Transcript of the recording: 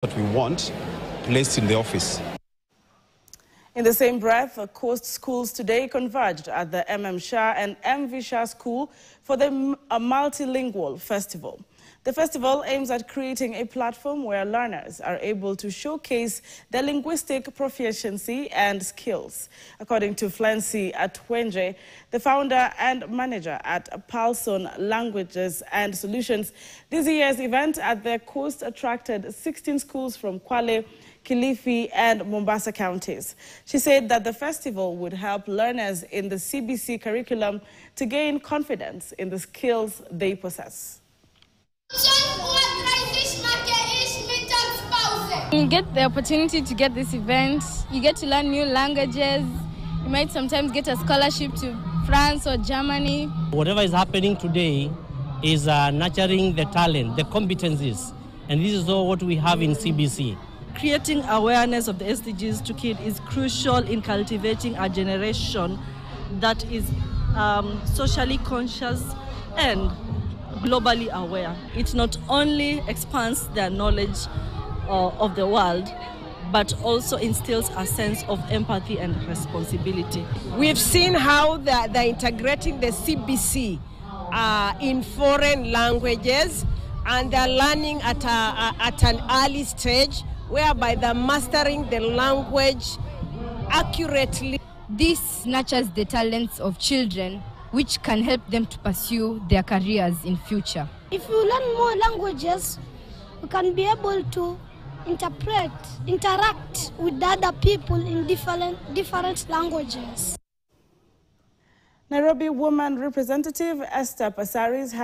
that we want placed in the office. In the same breath, coast schools today converged at the Shah and MV Shah School for the Multilingual Festival. The festival aims at creating a platform where learners are able to showcase their linguistic proficiency and skills. According to Flancy Atwenje, the founder and manager at Palson Languages and Solutions, this year's event at the coast attracted 16 schools from Kwale, Kilifi and Mombasa counties. She said that the festival would help learners in the CBC curriculum to gain confidence in the skills they possess. You get the opportunity to get this event, you get to learn new languages, you might sometimes get a scholarship to France or Germany. Whatever is happening today is nurturing the talent, the competencies, and this is all what we have in CBC. Creating awareness of the SDGs to kids is crucial in cultivating a generation that is socially conscious and globally aware. It not only expands their knowledge of the world, but also instills a sense of empathy and responsibility. We've seen how they're integrating the CBC in foreign languages, and they're learning at an early stage, whereby they're mastering the language accurately. This nurtures the talents of children, which can help them to pursue their careers in future. If you learn more languages, you can be able to interact with other people in different languages. Nairobi woman representative Esther Passaris